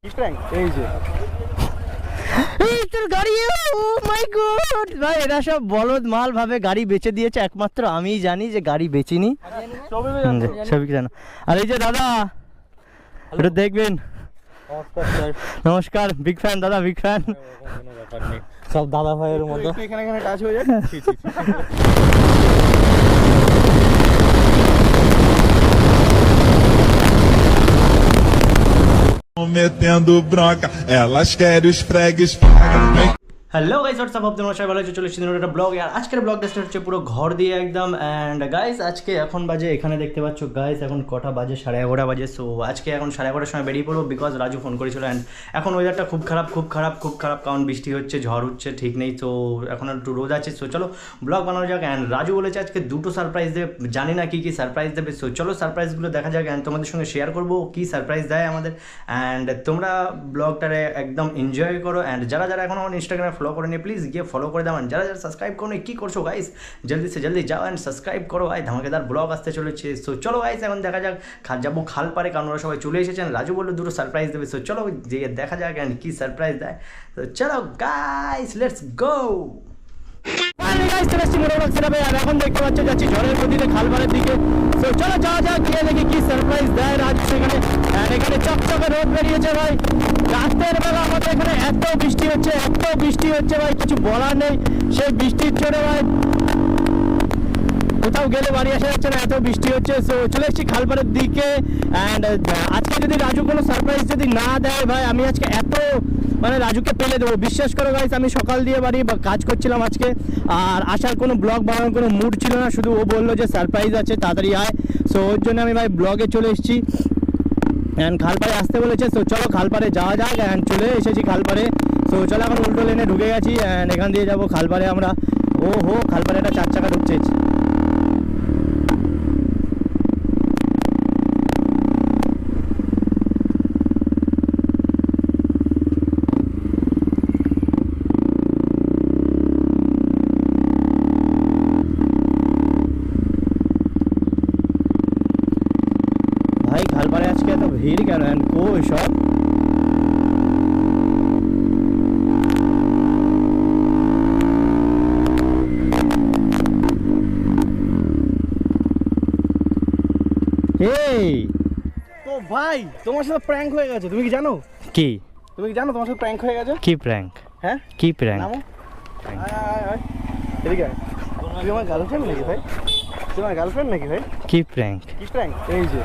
এই যে এই তোর গাড়ি, ও মাই গড ভাই, এরা সব বলদ মাল ভাবে গাড়ি বেচে দিয়েছে, একমাত্র আমিই জানি যে গাড়ি বেচিনি। সবই জানো। আর এই যে দাদা, একটু দেখবেন। নমস্কার, বিগ ফ্যান দাদা, বিগ ফ্যান। সব দাদা ভাইয়ের মতো এখানে এখানে টাচ হয়ে যায়। metendo bronca, elas querem os fregues. Hello guys, WhatsApp, আপনারা সবাই ভালো আছে? চলে এসেছি একটা ব্লগ। আর আজকের ব্লগটা স্টার্ট হচ্ছে পুরো ঘর দিয়ে একদম। অ্যান্ড গাইস আজকে এখন বাজে, এখানে দেখতে পাচ্ছ গাইস এখন কটা বাজে, 11:30 বাজে। সো আজকে এখন 11:30 সময় বেরিয়ে পড়বো, বিকজ রাজু ফোন করেছিল। অ্যান্ড এখন ওয়েদারটা খুব খারাপ, খুব খারাপ, খুব খারাপ, কারণ বৃষ্টি হচ্ছে, ঝড় হচ্ছে, ঠিক নেই। তো এখন একটু রোদ আছে। সো চলো ব্লগ বানানো যাক। অ্যান্ড রাজু বলেছে আজকে দুটো সারপ্রাইজ দেবে, জানি না কী কী সারপ্রাইজ দেবে। সো চলো সারপ্রাইজগুলো দেখা যাক, অ্যান্ড তোমাদের সঙ্গে শেয়ার করবো কী সারপ্রাইজ দেয় আমাদের। অ্যান্ড তোমরা ব্লগটারে একদম এনজয় করো। অ্যান্ড যারা যারা এখন আমার ইনস্টাগ্রামে ফলো করে নিয়ে প্লিজ গিয়ে ফলো করে দাও। যারা যারা সাবস্ক্রাইব করো কি করছো গাইস, জলদি সে জলদি যাও অ্যান্ড সাবস্ক্রাইব করো ভাই, ধামাকেদার ব্লগ আসতে চলেছে। সো চলো গাইস এখন দেখা যাক, যাবো খাল পারে, কারণ ওরা সবাই চলে এসেছেন। রাজু বললো দুটো সারপ্রাইজ দেবে। সো চলো যে দেখা যাক অ্যান্ড কী সারপ্রাইজ দেয়। তো চলো গাইস, লেটস গো। এখন দেখতে পাচ্ছ যাচ্ছি ঝড়ের গতিতে খালপাড়ের দিকে। তো চলো যাওয়া যাক, গিয়ে দেখি কি সারপ্রাইজ দেয় রাজু সেখানে। এখানে চকচকে রোদ বেরিয়েছে ভাই, রাতের বেলা আমাদের এখানে এত বৃষ্টি হচ্ছে, এত বৃষ্টি হচ্ছে ভাই, কিছু বলার নেই। সেই বৃষ্টির জন্য ভাই কোথাও গেলে বাড়ি আসা যাচ্ছে না, এত বৃষ্টি হচ্ছে। সো চলে এসেছি খালপাড়ের দিকে। অ্যান্ড আজকে যদি রাজু কোনো সারপ্রাইজ যদি না দেয় ভাই, আমি আজকে এত মানে রাজুকে পেলে দেবো, বিশ্বাস করো গাইস। আমি সকাল দিয়ে বাড়ি কাজ করছিলাম আজকে, আর আসার কোনো ব্লগ বানানোর কোনো মুড ছিল না, শুধু ও বললো যে সারপ্রাইজ আছে তাড়াতাড়ি আয়। সো ওর জন্য আমি ভাই ব্লগে চলে এসেছি। অ্যান্ড খালপাড়ে আসতে বলেছে। সো চলো খালপাড়ে যাওয়া যাক। অ্যান্ড চলে এসেছি খালপাড়ে। সো চলো এখন উল্টো লেনে ঢুকে গেছি। অ্যান্ড এখান দিয়ে যাবো খালপাড়ে আমরা। ও হো, খালপাড়ে একটা 4 চাকা ঢুকছে। ভাই খালপাড়ে আজকে এত ভিড় কেন? অ্যান্ড কই সব? এই তো ভাই তোমার সাথে প্র্যাঙ্ক হয়ে গেছে, তুমি কি জানো? কি? তুমি কি জানো তোমার সাথে প্র্যাঙ্ক হয়ে গেছে? কি প্র্যাঙ্ক? হ্যাঁ কি প্র্যাঙ্ক? নামো। এদিকে আয়। তুই আমার গার্লফ্রেন্ড নাকি ভাই? তুই আমার গার্লফ্রেন্ড নাকি ভাই? কি প্র্যাঙ্ক? কি প্র্যাঙ্ক? এই যে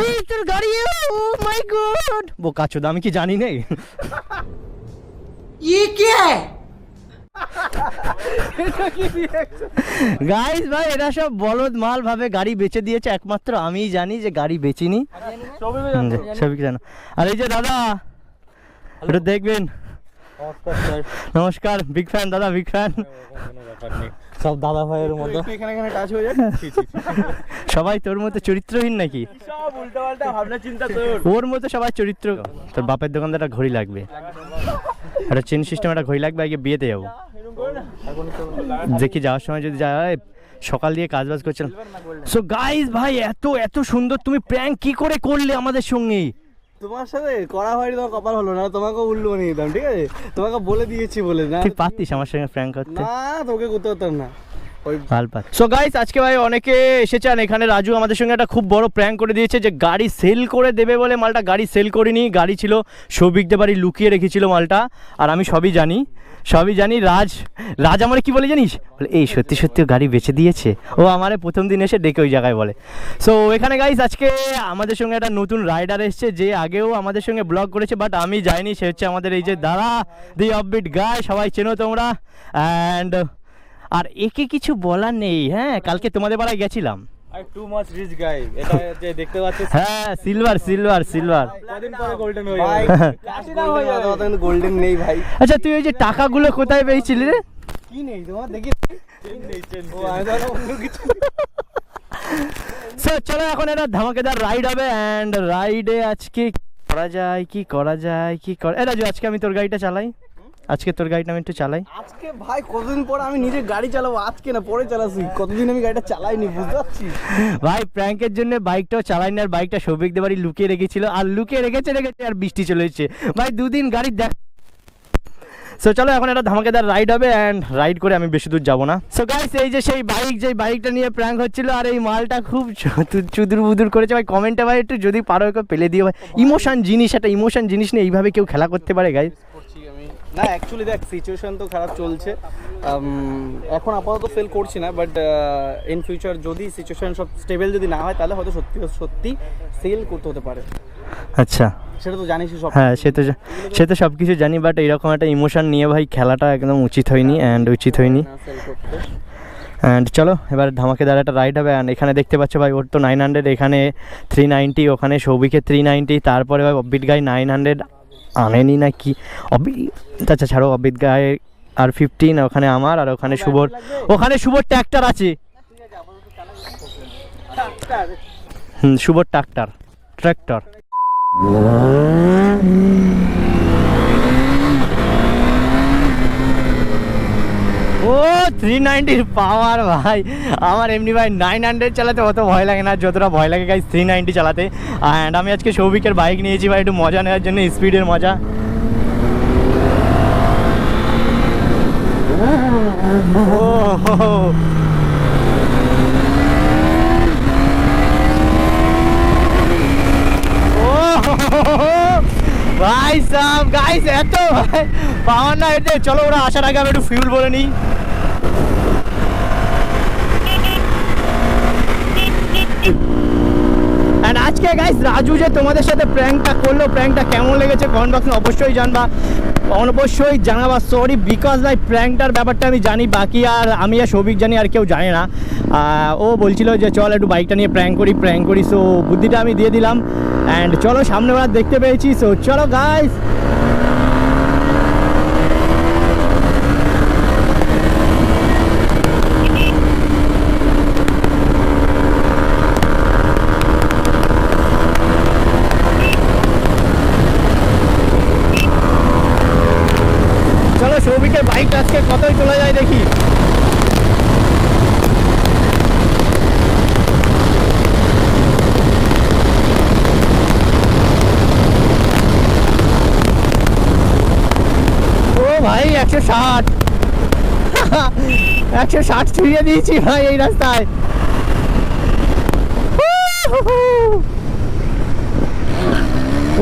এই তোর গাড়ি, ও মাই গড বোকা চোদা, আমি কি জানি নেই? গাইস ভাই এরা সব বলদ মাল ভাবে গাড়ি বেচে দিয়েছে, একমাত্র আমিই জানি যে গাড়ি বেচিনি। সবই জানো। আর এই যে দাদা, একটু দেখবেন। নমস্কার, বিগ ফ্যান দাদা, বিগ ফ্যান। সব দাদা ভাইয়ের মতো এখানে এখানে টাচ হয়ে যায়। সবাই তোর মতো চরিত্রহীন নাকি? সব উল্টাপাল্টা ভাবনা চিন্তা তোর। ওর মতো সবাই চরিত্র। তোর বাপের দোকানদার একটা ঘড়ি লাগবে, একটা চেন সিস্টেম একটা ঘড়ি লাগবে, আগে বিয়েতে যাবো। দেখি যাওয়ার সময় যদি যায়, সকাল দিয়ে কাজ বাজ করছিলাম। সো গাইস ভাই এত এত সুন্দর তুমি প্র্যাঙ্ক কি করে করলে আমাদের সঙ্গে? তোমার সাথে করা হয়নি, তোমার কপাল হলো না, তোমাকে উল্লু বানিয়ে দিতাম, ঠিক আছে? তোমাকে বলে দিয়েছি বলে না, তুই পারতিস আমার সঙ্গে প্র্যাঙ্ক করতে? না তোকে করতে পারতাম না। সো গাইস আজকে ভাই অনেকে এসেছেন এখানে। রাজু আমাদের সঙ্গে একটা খুব বড় প্র্যাঙ্ক করে দিয়েছে, যে গাড়ি সেল করে দেবে বলে। মালটা গাড়ি সেল করিনি, গাড়ি ছিল সৌভিকদের বাড়ি লুকিয়ে রেখেছিল মালটা। আর আমি সবই জানি, সবই জানি। রাজ আমার কি বলে জানিস? বলে এই সত্যি সত্যি গাড়ি বেচে দিয়েছে। ও আমারে প্রথম দিন এসে ডেকে ওই জায়গায় বলে। সো এখানে গাইস আজকে আমাদের সঙ্গে একটা নতুন রাইডার এসছে, যে আগেও আমাদের সঙ্গে ব্লগ করেছে, বাট আমি যাইনি। সে হচ্ছে আমাদের এই যে দাদা, দি অফবিট গাই, সবাই চেনো তোমরা। অ্যান্ড আর একে কিছু বলার নেই। হ্যাঁ, কালকে তোমাদের পাড়ায় গেছিলাম। আই টু মাচ রিচ গাই, এটা যে দেখতে পাচ্ছিস। হ্যাঁ, সিলভার সিলভার সিলভার। কদিন পরে গোল্ডেন হয়ে যাবে। কাশি না হয়ে যাবে, তখন গোল্ডেন নেই ভাই। আচ্ছা তুই ওই যে টাকাগুলো কোথায় পেয়েছিলি রে? কি নেই তোমার দেখি? চেন নেই, চেন। ও আমি তো অন্য কিছু। সো চলো এখন একটা ধামাকেদার রাইড হবে। অ্যান্ড রাইডে আজকে করা যায় কি করা যায় কি করা। রাজু আজকে আমি তোর গাড়িটা চালাই। আজকে তোর গাড়িটা আমি একটু চালাই। আজকে ভাই কতদিন পর আমি নিজে গাড়ি চালাবো, আজকে না পরে চালাচ্ছি, কতদিন আমি গাড়িটা চালাইনি, বুঝতে পারছিস? ভাই প্র্যাঙ্কের জন্য বাইকটাও চালাইনি, আর বাইকটা সৌভিকদের বাড়ি লুকিয়ে রেখেছিল, আর লুকিয়ে রেখেছে আর বৃষ্টি চলে এসেছে ভাই, দুদিন গাড়ি দেখ। সো চলো এখন একটা ধামাকেদার রাইড হবে, অ্যান্ড রাইড করে আমি বেশি দূর যাবো না। সো গাইস এই যে সেই বাইক, যে বাইকটা নিয়ে প্র্যাঙ্ক হচ্ছিল, আর এই মালটা খুব চুদুর বুদুর করেছে ভাই। কমেন্টে ভাই একটু যদি পারো একটু পেলে দিও ভাই। ইমোশন জিনিস, একটা ইমোশন জিনিস নিয়ে এইভাবে কেউ খেলা করতে পারে গাইস? না অ্যাকচুয়ালি দেখ সিচুয়েশন তো খারাপ চলছে, এখন আপাতত ফেল করছি না, বাট ইন ফিউচার যদি সিচুয়েশন সব স্টেবল যদি না হয় তাহলে হয়তো সত্যি সেল করতে হতে পারে। আচ্ছা সেটা তো জানিসই সব। হ্যাঁ সে তো সব কিছু জানি, বাট এরকম একটা ইমোশন নিয়ে ভাই খেলাটা একদম উচিত হয়নি, উচিত হয়নি। অ্যান্ড চলো এবার ধামাকেদার একটা রাইড হবে। অ্যান্ড এখানে দেখতে পাচ্ছ ভাই ওর তো 900, এখানে 390, ওখানে সৌভিকের 390, তারপরে ভাই অব্বিট গাই 900 আনেনি না কি, আচ্ছা ছাড়ো, অব্বিট গায়ে আর 15, ওখানে আমার, আর ওখানে শুভর ট্র্যাক্টর আছে। শুভর ট্র্যাক্টর ও 390 পাওয়ার ভাই। আমার এমনি ভাই 900 চালাতে অত ভয় লাগে না যতটা ভয় লাগে গাইস 390 চালাতে। অ্যান্ড আমি আজকে সৌভিকের বাইক নিয়েছি ভাই একটু মজা নেওয়ার জন্য, স্পিডের মজা। ভাই সাহেব গাইস এত ভাই পাওয়ার না এতে। চলো ওরা আসার আগে আমি একটু ফিউল বলে নিই। অ্যান্ড আজকে গাইস রাজু যে তোমাদের সাথে প্র্যাঙ্কটা করলো, প্র্যাঙ্কটা কেমন লেগেছে কমেন্ট বক্সে অবশ্যই জানাবা। সরি বিকজ ভাই প্র্যাঙ্কটার ব্যাপারটা আমি জানি, বাকি আর আমি আর সৌভিক জানি, আর কেউ জানে না। ও বলছিল যে চল একটু বাইকটা নিয়ে প্র্যাঙ্ক করি, সো বুদ্ধিটা আমি দিয়ে দিলাম। অ্যান্ড চলো সামনে বার দেখতে পেয়েছি, সো চলো গাইস। চলো সৌভিকের বাইকটা আজকে কতই চলে যায় দেখি। ও ভাই 160 160 ছুঁয়ে দিয়েছি ভাই এই রাস্তায়।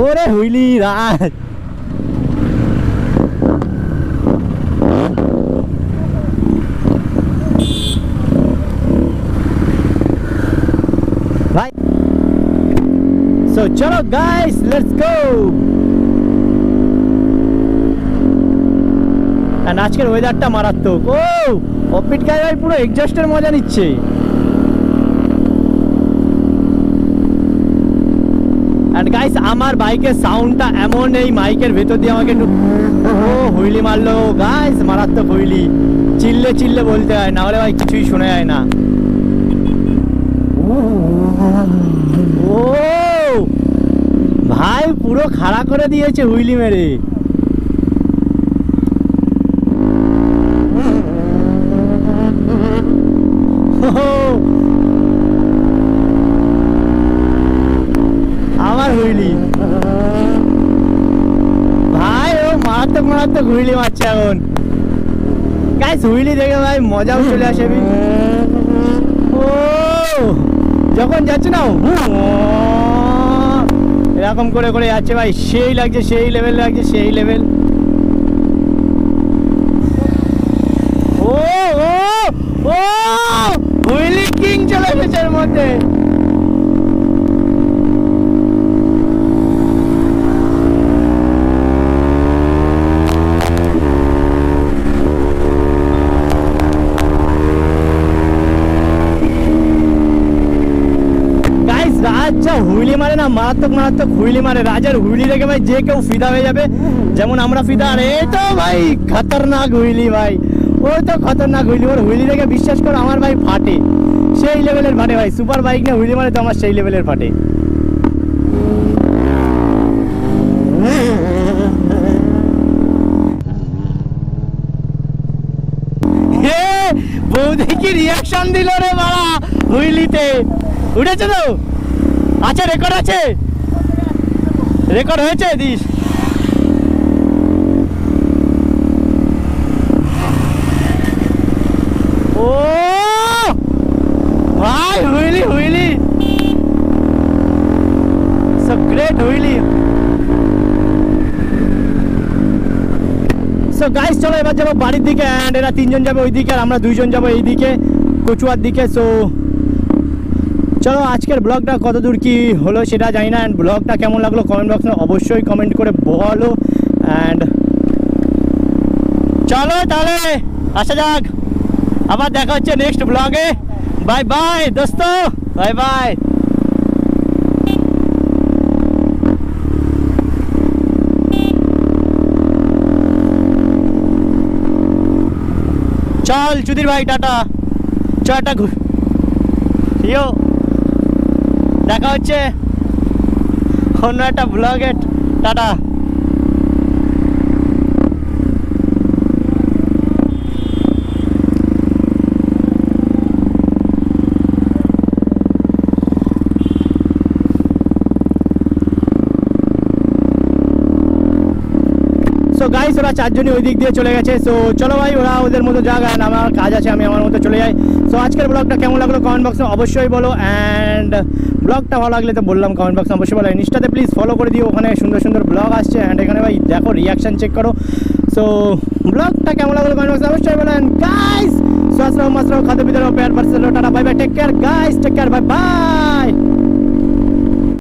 ওরে হুইলি রাজ ভাই। সো চলো গাইস লেটস গো। আর আজকের ওয়েদারটা মারাত্মক। ও অপিট গাই ভাই পুরো এক্সজস্টের মজা নিচ্ছে। আর গাইস আমার বাইকের সাউন্ডটা এমন, এই মাইকের ভেতর দিয়ে আমাকে একটু ও হুইলি মারলো গাইস, মারাত্মক হুইলি। চিল্লে বলতে হয়, না হলে ভাই কিছুই শোনা যায় না। ও ভাই পুরো খাড়া করে দিয়েছে হুইলি মেরে। আমার হুইলি ভাই ও মারাত্মক হুইলি মারছে এখন গাইস। হুইলি দেখে ভাই মজাও চলে আসে। ও যখন যাচ্ছে না এরকম করে যাচ্ছে ভাই, সেই লাগছে, সেই লেভেল লাগছে, সেই লেভেল। ও ও ও হুইলি কিং চলে এসেছে এর মধ্যে। রাজা হুইলি মারে না, মারাত্মক হুইলি মারে। রাজার হুইলি দেখে ভাই যে কেউ ফিদা হয়ে যাবে, যেমন আমরা ফিদা। আর এই তো ভাই খতরনাক হুইলি ভাই, ও তো খতরনাক হুইলি। ওর হুইলি দেখে বিশ্বাস করো আমার ভাই ফাটে, সেই লেভেলের ফাটে ভাই। সুপার বাইক না হুইলি মারে তো আমার সেই লেভেলের ফাটে। অ্যাকশন দিল রে বাড়া হুইলিতে। উঠেছে তো? আচ্ছা রেকর্ড আছে, রেকর্ড হয়েছে দিস। ও ভাই wheelie wheelie, so great wheelie. So guys চলো এবার যাবো বাড়ির দিকে, অ্যান্ড এরা 3 জন যাবে ওই দিকে আর আমরা 2 জন যাবো এই দিকে কচুয়ার দিকে। সো চলো আজকের ব্লগটা কত দূর কি হলো সেটা জানি না, অ্যান্ড ব্লগটা কেমন লাগলো কমেন্ট বক্সে অবশ্যই কমেন্ট করে বলো। অ্যান্ড চলো তাহলে আসা যাক, আবার দেখা হচ্ছে নেক্সট ব্লগে। বাই বাই দোস্ত, বাই বাই। চল চুদির ভাই টাটা, চটা ইয়ো, দেখা হচ্ছে অন্য একটা ব্লগে, টাটা। সো গাইস ওরা 4 জনই ওই দিক দিয়ে চলে গেছে। সো চলো ভাই ওরা ওদের মতো যাক, আর আমার কাজ আছে, আমি আমার মতো চলে যাই। সো আজকের ব্লগটা কেমন লাগলো কমেন্ট বক্সে অবশ্যই বলো, অ্যান্ড ব্লগটা ভালো লাগলে তো বললাম কমেন্ট বক্সে অবশ্যই বলো। ইনস্টাতে প্লিজ ফলো করে দিও, ওখানে সুন্দর সুন্দর ব্লগ আসছে, অ্যান্ড এখানে ভাই দেখো রিয়াকশান চেক করো। সো ব্লগটা কেমন লাগলো কমেন্ট বক্সে অবশ্যই বলেন গাইস। সো আসসালামু আলাইকুম, খাদ্য বিতরণ পেয়ার parcel, tata bye bye, take care guys, take care, bye by.